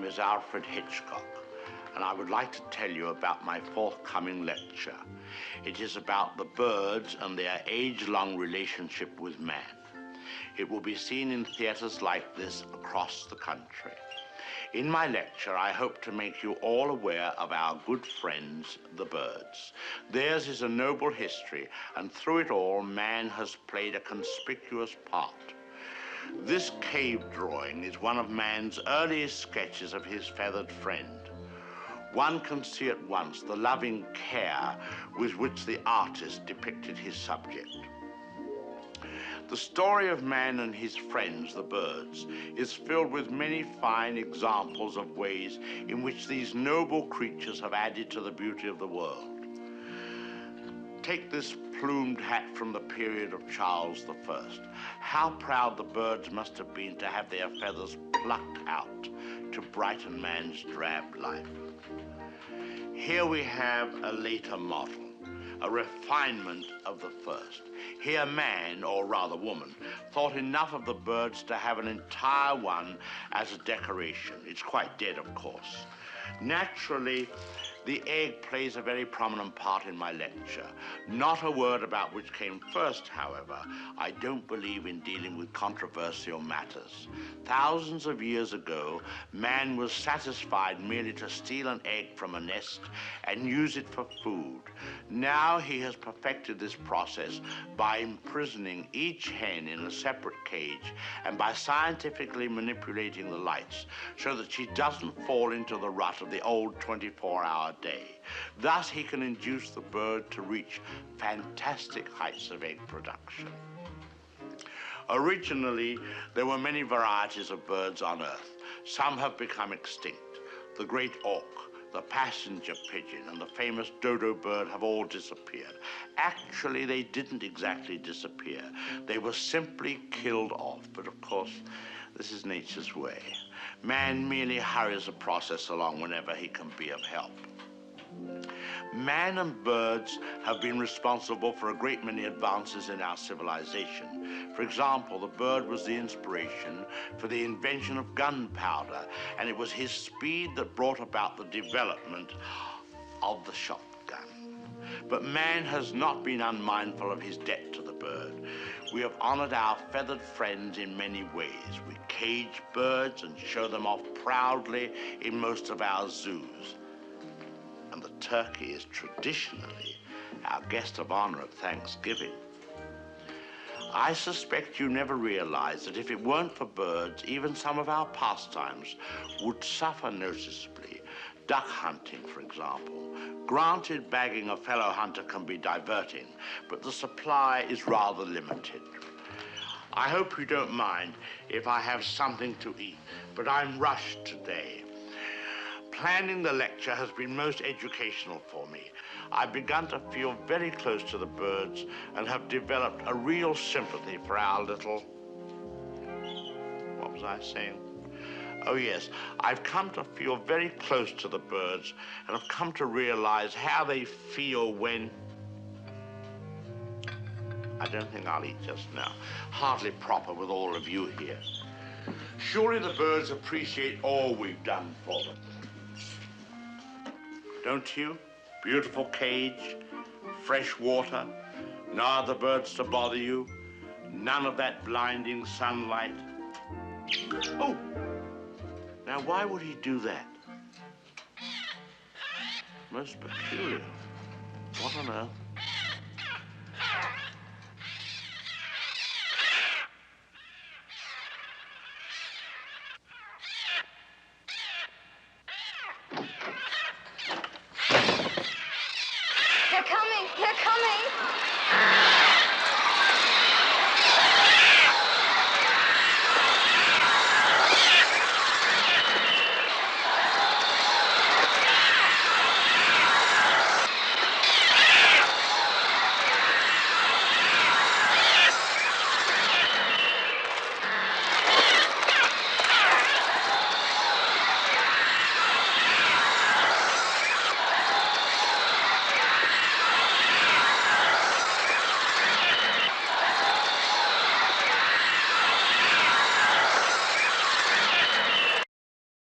is Alfred Hitchcock, and I would like to tell you about my forthcoming lecture. It is about the birds and their age-long relationship with man. It will be seen in theaters like this across the country. In my lecture, I hope to make you all aware of our good friends, the birds. Theirs is a noble history, and through it all, man has played a conspicuous part. This cave drawing is one of man's earliest sketches of his feathered friend. One can see at once the loving care with which the artist depicted his subject. The story of man and his friends, the birds, is filled with many fine examples of ways in which these noble creatures have added to the beauty of the world. Take this plumed hat from the period of Charles I. How proud the birds must have been to have their feathers plucked out to brighten man's drab life. Here we have a later model, a refinement of the first. Here man, or rather woman, thought enough of the birds to have an entire one as a decoration. It's quite dead, of course. Naturally, the egg plays a very prominent part in my lecture. Not a word about which came first, however. I don't believe in dealing with controversial matters. Thousands of years ago, man was satisfied merely to steal an egg from a nest and use it for food. Now he has perfected this process by imprisoning each hen in a separate cage and by scientifically manipulating the lights so that she doesn't fall into the rut of the old 24-hour day. Thus, he can induce the bird to reach fantastic heights of egg production. Originally, there were many varieties of birds on Earth. Some have become extinct. The great auk, the passenger pigeon, and the famous dodo bird have all disappeared. Actually, they didn't exactly disappear. They were simply killed off, but of course, this is nature's way. Man merely hurries the process along whenever he can be of help. Man and birds have been responsible for a great many advances in our civilization. For example, the bird was the inspiration for the invention of gunpowder, and it was his speed that brought about the development of the shotgun. But man has not been unmindful of his debt to the bird. We have honored our feathered friends in many ways. We cage birds and show them off proudly in most of our zoos. And the turkey is traditionally our guest of honor at Thanksgiving. I suspect you never realized that if it weren't for birds, even some of our pastimes would suffer noticeably. Duck hunting, for example. Granted, bagging a fellow hunter can be diverting, but the supply is rather limited. I hope you don't mind if I have something to eat, but I'm rushed today. Planning the lecture has been most educational for me. I've begun to feel very close to the birds and have developed a real sympathy for our little... What was I saying? Oh yes, I've come to feel very close to the birds and have come to realize how they feel when... I don't think I'll eat just now. Hardly proper with all of you here. Surely the birds appreciate all we've done for them. Don't you? Beautiful cage, fresh water, no other birds to bother you, none of that blinding sunlight. Oh! Now, why would he do that? Most peculiar. What on earth? They're coming! They're coming!